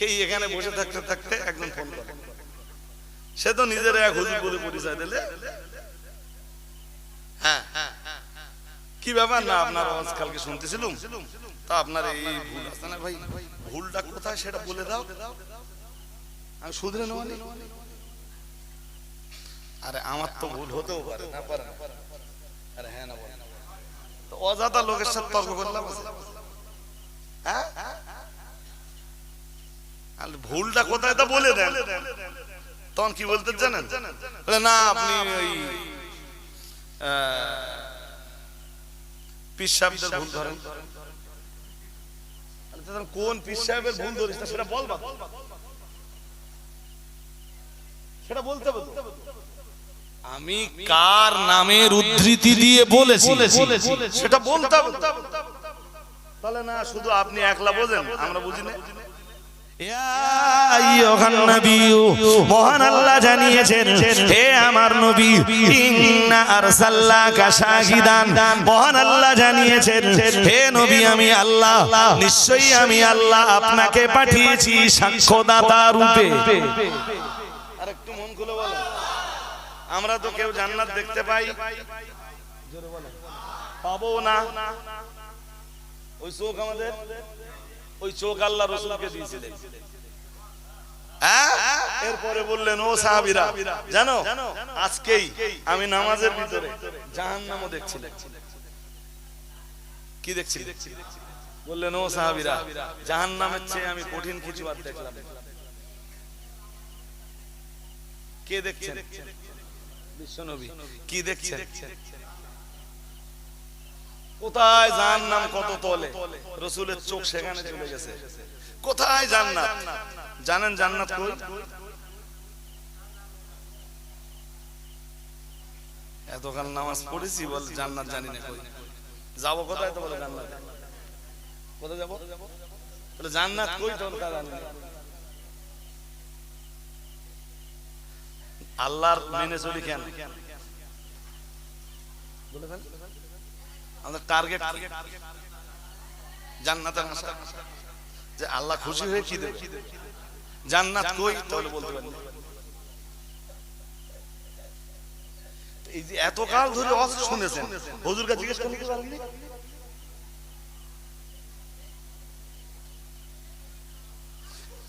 এই এখানে বসে থাকতে থাকতে একজন ফোন করে, সে তো নিজের এক হুজুর বলে পরিচয় দিলে, হ্যাঁ কি ব্যাপার না আপনার আওয়াজ কালকে শুনতেছিলাম, তা আপনার এই ভুল আছে না ভাই, ভুলটা কোথায় সেটা বলে দাও, আমি শুধরে নেওয়া নেই। আরে আমার তো ভুল হতেও পারে না, পারে না, আরে হ্যাঁ না বলে তো অজাতা লোকের সাথে তর্ক করলাম, হ্যাঁ ভুলটা কোথায় তা বলে দেন। তখন কি বলতে জানেন, না আপনি ওই পীর সাহেবদের ভুল ধরেন। কোন পীর সাহেবের ভুল ধরিস না সেটা বলবা, সেটা বলতে হবে। আমি কার নামের উদ্ধৃতি দিয়ে বলেছি সেটা বলতে হবে, তাহলে না শুধু আপনি একলা বোঝেন আমরা বুঝি না। মহান আল্লাহ জানিয়েছেন, হে আমার নবী, ইন্না আরসালনাকা শাহিদান, মহান আল্লাহ জানিয়েছেন, হে নবী আমি আল্লাহ, নিশ্চয়ই আমি আল্লাহ আপনাকে পাঠিয়েছি সাক্ষ্যদাতা রূপে। আরেকটু মন খুলে বলেন, আমরা তো কেউ জান্নাত দেখতে পাই পাবো না, ওই চোখ আমাদের, ওই চোখ আল্লাহ রাসূলকে দিয়েছিলেন। এরপরে বললেন, ও সাহাবীরা জানো আজকেই আমি নামাজের ভিতরে জাহান্নামও দেখছিলাম। কি দেখছিলেন? বললেন, ও সাহাবীরা জাহান্নামের চেয়ে আমি কঠিন কিছু আর দেখলাম। কে দেখছেন? বিশ্বনবী। কি দেখছেন? কোথায় জাহান্নাম কত তলে, রাসূলের চোখ সেখানে চলে গেছে। কোথায় জান্নাত? জানেন জান্নাত কই? এতকাল নামাজ পড়েছি বল জান্নাত জানি না কই। যাব কোথায়? তো বলে জান্নাত। কোথায় যাব? বলে জান্নাত কই? তোর তা জানি না। আল্লাহর মেনে চলি কেন? বলে দেন আমাদের টার্গেট জান্নাতের আশা, যে আল্লাহ খুশি হয়ে কি দেবে, জান্নাত কই তাহলে বলতে পারেন। এই যে এতকাল ধরে ওয়াজ শুনেছেন, হুজুরকে জিজ্ঞেস করতে পারেননি?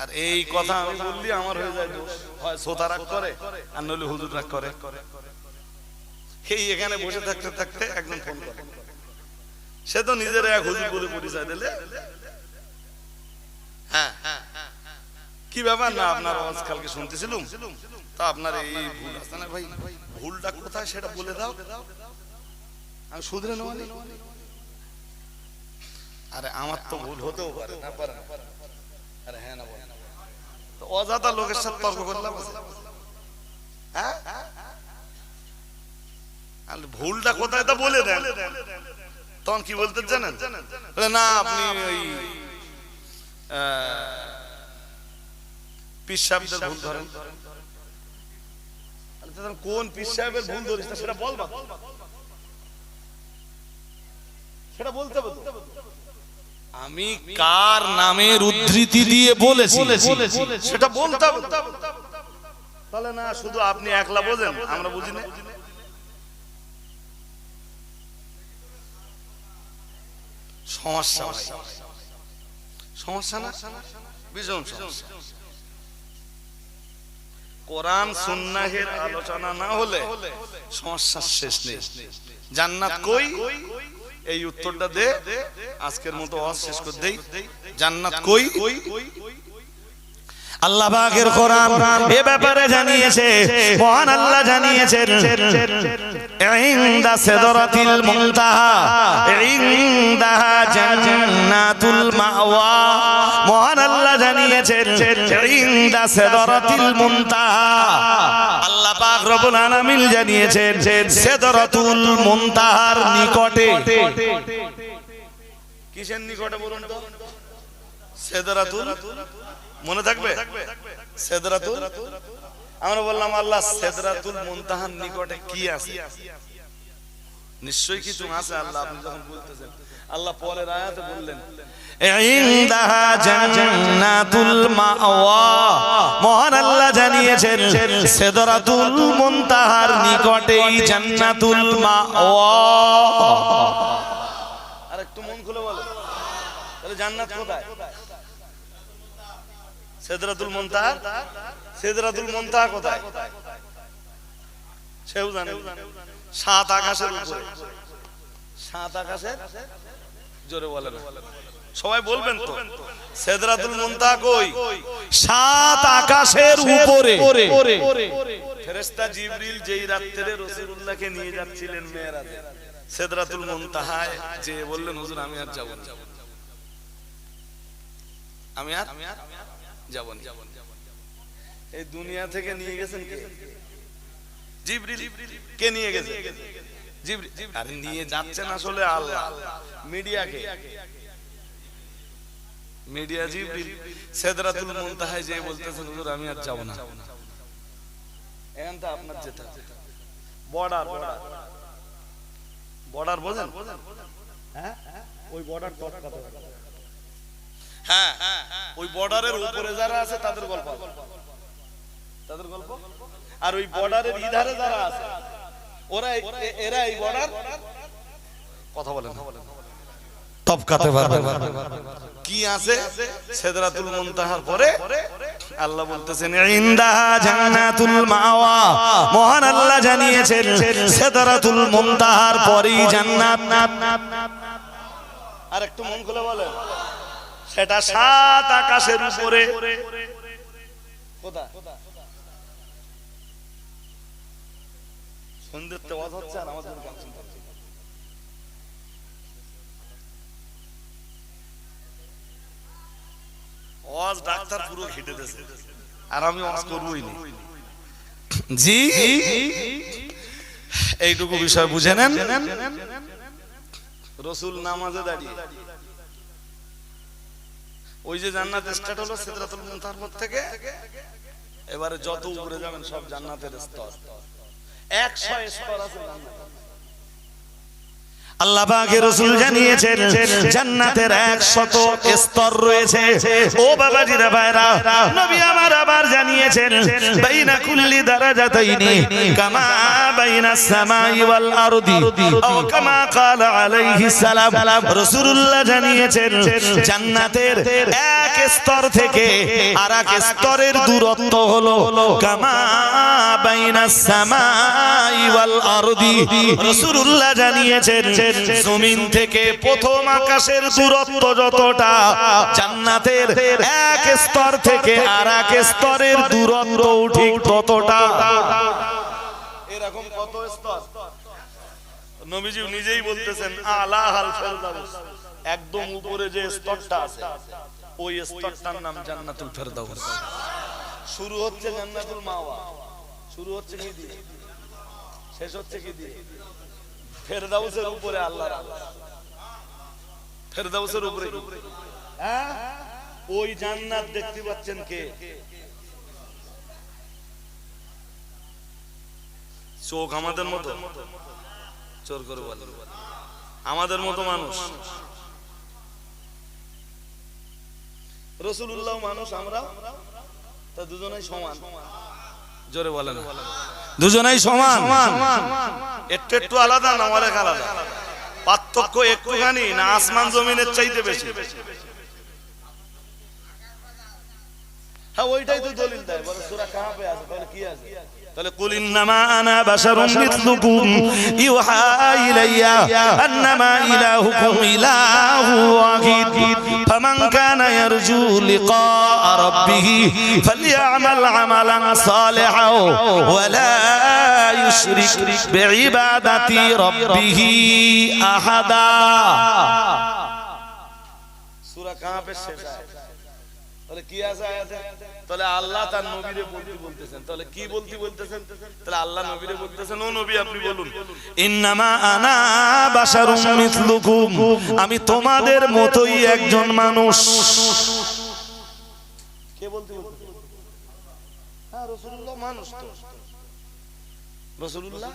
আর এই কথা আমি বললি আমার হয়ে যায় দোষ, হয় শ্রোতা রাগ করে আর নইলে হুজুর রাগ করে। এই এখানে বসে থাকতে থাকতে একজন ফোন করে, সে তো নিজের এক হুজুর বলে পরিচয় দিলে, হ্যাঁ কি ব্যাপার না আপনার আওয়াজ কালকে শুনতেছিলাম, তা আপনার এই ভুল আছে না ভাই, ভুলটা কোথায় সেটা বলে দাও, আমি শুধরে নেওয়া নেই। আরে আমার তো ভুল হতেও পারে না, পারে না, আরে হ্যাঁ না বলে তো অজাতা লোকের সাথে তর্ক করলাম, হ্যাঁ ভুলটা কোথায় তা বলে দেন। তখন কি বলতে জানেন, না আপনি ওই পীর সাহেবদের ভুল ধরেন। কোন পীর সাহেবের ভুল ধরিস না সেটা বলবা, সেটা বলতে হবে। আমি কার নামের উদ্ধৃতি দিয়ে বলেছি সেটা বলতে হবে, তাহলে না শুধু আপনি একলা বোঝেন আমরা বুঝি না। সমস্যা সমস্যা না, ভীষণ সমস্যা। কোরআন সুন্নাহের আলোচনা না হলে সমস্যার শেষ নেই। জান্নাত কই এই উত্তরটা দে, আজকের মতো ওয়াজ শেষ করে দেই। জান্নাত কই? আল্লাহ পাকের কোরআন এ ব্যাপারে জানিয়েছে, মহান আল্লাহ জানিয়েছেন, ইনদা সিদরাতিল মুনতাহা ইনদাহা জান্নাতুল মাওয়া, মহান আল্লাহ জানিয়েছেন ইনদা সিদরাতিল মুনতাহা, আল্লাহ পাক রব্বুল আলামিন জানিয়েছেন সিদরাতুল মুনতাহার নিকটে। কিসের নিকটে বলুন তো? সিদরাতুল, মনে থাকবে সিদরাতুল। আমরা বললাম আল্লাহ সিদরাতুল মুনতাহার নিকটে কি আছে? নিশ্চয়ই কিছু আছে আল্লাহ। আপনি যখন বলতেছেন, আল্লাহ পরের আয়াতে বললেন ইনদাহা জান্নাতুল মাওয়া, মহান আল্লাহ জানিয়েছেন সিদরাতুল মুনতাহার নিকটেই জান্নাতুল মাওয়া। আর একটু মন খুলে বলো, তাহলে জান্নাত কোথায়? সিদরাতুল মুনতাহা। সিদরাতুল মুনতাহা কোথায়? সেও জানে, সাত আকাশের উপরে। সাত আকাশের, জোরে বলেন, সবাই বলবেন তো, সিদরাতুল মুনতাহা কই? সাত আকাশের উপরে। ফেরেশতা জিবরিল যেই রাত্রে রাসূলুল্লাহকে নিয়ে যাচ্ছিলেন মেরাজে, সিদরাতুল মুনতাহায় যে বললেন, হুজুর আমি আর যাব না, আমি আর যাব না। এই দুনিয়া থেকে নিয়ে গেছেন কে? জিবরিল। কে নিয়ে গেছে? জিবরিল। আরে নিয়ে যাচ্ছেন আসলে আল্লাহ। মিডিয়াকে, মিডিয়া জিবরিল সিদরাতুল মুনতাহায় যে বলতেছেন, হুজুর আমি আর যাব না। এখানটা আপনার যেটা বর্ডার, বর্ডার বোঝেন? হ্যাঁ, ওই বর্ডার টপকাতে, হ্যাঁ ওই বর্ডারের উপরে যারা আছে তাদের গল্প, তাদের গল্প। আর ওই বর্ডারের ইধারে যারা আছে ওরা, এরা এই বর্ডার কথা বলেন, টপকাতে পারবে। কি আছে সিদরাতুল মুনতাহার পরে? আল্লাহ বলতেছেন ইনদাহা জান্নাতুল মাওয়া, মহান আল্লাহ জানিয়েছেন সিদরাতুল মুনতাহার পরেই জান্নাত। আর একটু মন খুলে বলেন, সেটা সাত আকাশের উপরে। কোথায়? সন্ধ্যের তো ওয়াজ হচ্ছে আর আমাদের গান শুনতে হচ্ছে। ওয়াজ ডাক্তার পুরো ঘেটে দিয়েছে, আর আমি ওয়াজ করবই না। জি, এইটুকু বিষয় বুঝে নেন। রাসূল নামাজে দাঁড়িয়ে, ওই যে জান্নাত স্টার্ট হলো সিদরাতুল মুনতাহার পর থেকে, এবারে যত উপরে যাবেন সব জান্নাতের স্তর। 100 স্তর আছে জান্নাতে। আল্লাহ পাকের রাসূল জানিয়েছেন জান্নাতের 100 স্তর রয়েছে। ও বাবাজিরা ভাইরা, নবী আমার আবার জানিয়েছেন বাইনা কুল্লি দারাজাতাইনি কামা বাইনাস সামাই ওয়াল আরদি, ও কামা ক্বালা আলাইহিস সালাম। রাসূলুল্লাহ জানিয়েছেন জান্নাতের এক স্তর থেকে আরেক স্তরের দূরত্ব হলো কামা বাইনাস সামাই ওয়াল আরদি। রাসূলুল্লাহ জানিয়েছেন জমিন থেকে প্রথম আকাশের দূরত্ব যতটা, জান্নাতের এক স্তর থেকে আরেক স্তরের দূরত্ব ঠিক ততটা। এরকম কত স্তর? নবীজি নিজেই বলতেছেন আলা হাল ফেরদাউস, একদম উপরে যে স্তরটা আছে ওই স্তরটার নাম জান্নাতুল ফেরদাউস। শুরু হচ্ছে জান্নাতুল মাওয়া, শুরু হচ্ছে কি দিয়ে, শেষ হচ্ছে কি দিয়ে? ফেরদাউসের উপরে। আল্লাহর ফেরদাউসের উপরে, হ্যাঁ ওই জান্নাত দেখতে পাচ্ছেন কে? চোখ আমাদের মতো, চোর করে বলে আমাদের মতো মানুষ। রাসূলুল্লাহ মানুষ, আমরা তা দুজনেই সমান। জোরে বলেন, দুজনেই সমান। একটু একটু আলাদা না, অনেক আলাদা। পার্থক্য একটুখানি না আসমান জমিনের চাইতে বেশি। হ্যাঁ ওইটাই তো দলিল দেয়। বলে সূরা কাহাফে আছে, তাহলে কি আছে? তাহলে কুল ইন্নামা আনা বাশারুম মিথলুকুম ইউহা ইলাইয়া আন্নামা ইলাহুকুম ইলাহু ওয়াহিদ ফামান কানা ইয়ারজু লিকা রাব্বিহি ফালইআমাল আমালান সালিহান ওয়া লা ইউশরিক বিইবাদাতি রাব্বিহি আহাদা। সূরা কাহাফের শেষ আয়াত। তাহলে কি আছে আয়াতে? তাহলে আল্লাহ তার নবীরে বলতেছেন, তাহলে কি বলতেছেন? তাহলে আল্লাহ নবীরে বলতেছেন, ও নবী আপনি বলুন ইন্নামা আনা বাশারুম মিথলুকুম, আমি তোমাদের মতোই একজন মানুষ। কে বলতে? হ্যাঁ রাসূলুল্লাহ মানুষ তো। রাসূলুল্লাহ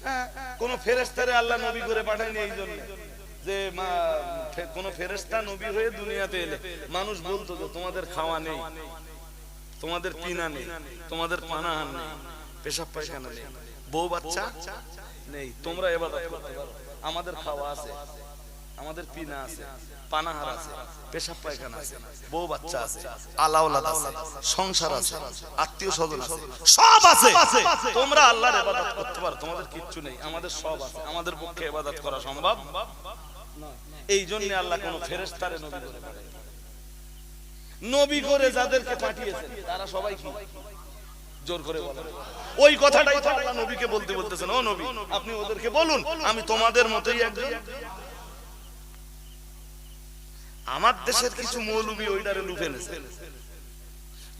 হ্যাঁ কোন ফেরেশতারে আল্লাহ নবী করে পাঠায়নি এই জন্য। যে কোন ফেরেশতা নবী হয়ে দুনিয়াতে এলে মানুষ বলতো যে তোমাদের খাওয়া নেই, তোমাদের পিনা নেই, তোমাদের পানাহার নেই, পেশাব পায়খানা নেই, বউ বাচ্চা নেই, তোমরা ইবাদত করতে পারো, আমাদের খাওয়া আছে, আমাদের পিনা আছে, পানাহার আছে, পেশাব পায়খানা আছে, বউ বাচ্চা আছে, আলাওলাদ আছে, সংসার আছে, আত্মীয় স্বজন আছে, সব আছে, তোমরা আল্লাহর ইবাদত করতে পারো, তোমাদের কিচ্ছু নেই, আমাদের সব আছে, আমাদের পক্ষে ইবাদত করা সম্ভব নয়। এই জন্য আল্লাহ কোন ফেরেশতারে নবী করে পাঠায়, নবী করে যাদেরকে পাঠিয়েছেন তারা সবাই কি জোর করে বলেন ওই কথাটাই তো আল্লাহ নবীকে বলতে বলতেছেন, ও নবী আপনি ওদেরকে বলুন আমি তোমাদের মতোই একজন। আমার দেশের কিছু মৌলবী ওইটারে লুফে নিয়েছে,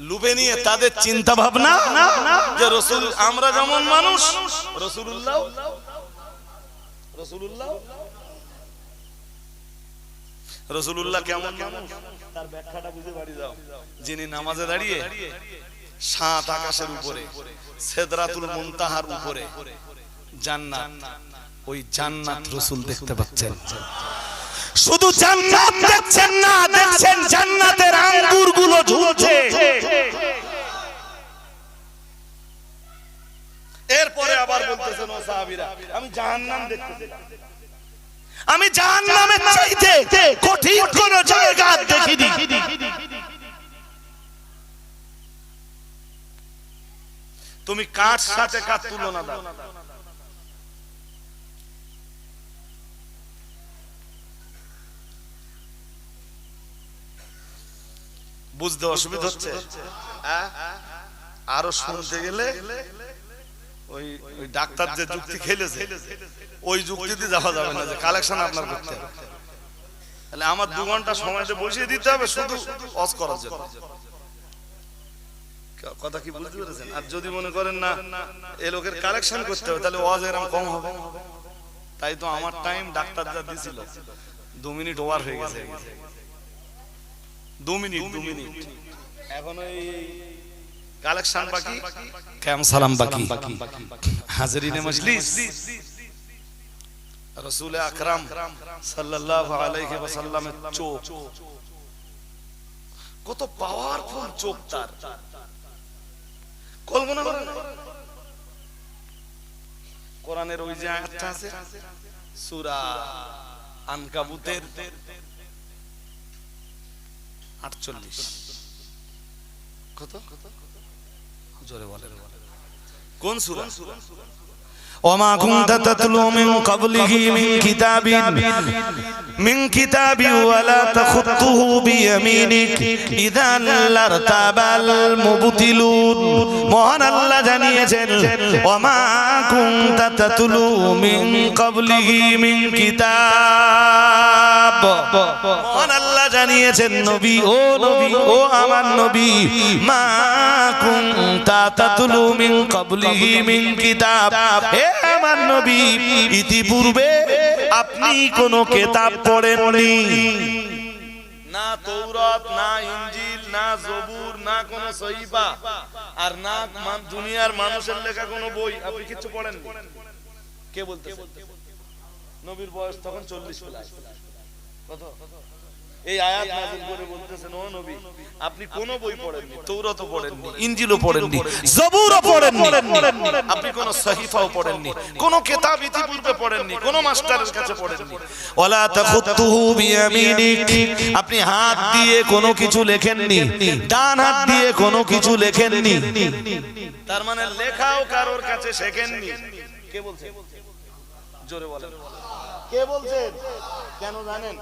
লুফে নিয়ে তাদের চিন্তা ভাবনা যে রাসূল আমরা যেমন মানুষ রাসূলুল্লাহ রাসূলুল্লাহ কেমন মানুষ তার ব্যাখ্যাটা বুঝে বাড়ি যাও। যিনি নামাজে দাঁড়িয়ে সাত আকাশের উপরে সিদরাতুল মুনতাহার উপরে জান্নাত, ওই জান্নাত রাসূল দেখতে পাচ্ছেন। শুধু জান্নাত দেখছেন না, দেখছেন জান্নাতের আঙ্গুরগুলো ঝুলছে। এরপরে আবার বলতেছেন ও সাহাবীরা আমি জাহান্নাম দেখতেছি, আমি জাহান্নামের চাইতে কঠিন কোন জায়গা দেখিনি। তুমি কার সাথে কার তুলনা দাও? বুঝতে অসুবিধা হচ্ছে? আরো শুনতে গেলে ওই ডাক্তার যে যুক্তি খেলেছে ওই যুক্তিতে যাওয়া যাবে না যে কালেকশন আপনার করতে হবে, তাহলে আমার 2 ঘন্টা সময়তে বসিয়ে দিতে হবে শুধু অজ করার জন্য। কথা কি বুঝতে পেরেছেন? আর যদি মনে করেন না এই লোকের কালেকশন করতে হবে তাহলে ওয়াজ এরকম কম হবে। তাই তো আমার টাইম ডাক্তার যা দিছিল 2 মিনিট ওভার হয়ে গেছে, 2 মিনিট এখন ওই কালেকশন বাকি, কাম সালাম বাকি, হাজিরিনে মজলিস। রাসূল আকরাম সাল্লাল্লাহু আলাইহি ওয়াসাল্লামের চোখ কত পাওয়ারফুল চোখ, তার কল্পনা করেন। কোরআনের ওই যে আয়াতটা আছে সূরা আনকাবুতের 48 কত জোরে বলেন কোন সূরা? ওমা কুনতা তাতলু মিন ক্বাবলিহি মিন কিতাবি ওয়ালা তাখুতুহু বিয়ামিনিক ইযান লারতাবাল মুবতিলুন। মহান আল্লাহ জানিয়েছেন ওমা কুনতা তাতলু মিন ক্বাবলিহি মিন কিতাব। মহান আল্লাহ জানিয়েছেন নবী ও আমার নবী, মা কুনতা তাতলু মিন ক্বাবলিহি মিন কিতাব, হে আমার নবী ইতিপূর্বে আপনি কোন কিতাব পড়েননি, না তৌরাত, না ইনজিল, না জবুর, না কোন সহিফা, আর না দুনিয়ার মানুষের লেখা কোন বই, আপনি কিছু পড়েননি। কে বলতেছেন? নবীর বয়স তখন 40 প্লাস। কত? এই আয়াত নাযিল করে বলতেছেন ও নবী আপনি কোন বই পড়েননি, তৌরাতও পড়েননি, ইনজিলও পড়েননি, জবুরও পড়েননি, আপনি কোন সহিফাও পড়েননি, কোন কিতাব ইতিপূর্বে পড়েননি, কোন মাস্টারের কাছে পড়েননি। ওয়ালা তাখুতুহু বিয়ামিনিক, আপনি হাত দিয়ে কোনো কিছু লেখেননি, ডান হাত দিয়ে কোনো কিছু লেখেননি। তার মানে লেখাও কারোর কাছে শেখেননি। কে বলছেন? জোরে বলেন কে বলছেন? কেন জানেন?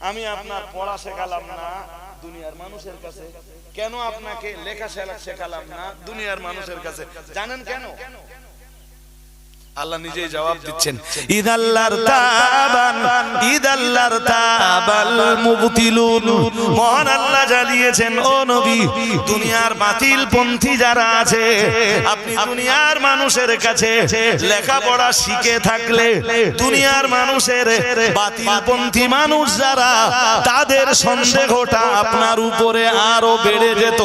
আমি আপনার পড়া শেখালাম না দুনিয়ার মানুষের কাছে, কেন আপনাকে লেখা শেখালাম না দুনিয়ার মানুষের কাছে? জানেন কেন? আল্লাহ নিজেই জবাব দিচ্ছেন, ইদাল্লার তাবাল মুবতিলুন। মহান আল্লাহ জানিয়েছেন ও নবী দুনিয়ার বাতিল পন্থী যারা আছে, আপনি দুনিয়ার মানুষের কাছে লেখাপড়া শিখে থাকলে দুনিয়ার মানুষের বাতিল পন্থী মানুষ যারা, তাদের সন্দেহটা আপনার উপরে আরো বেড়ে যেত।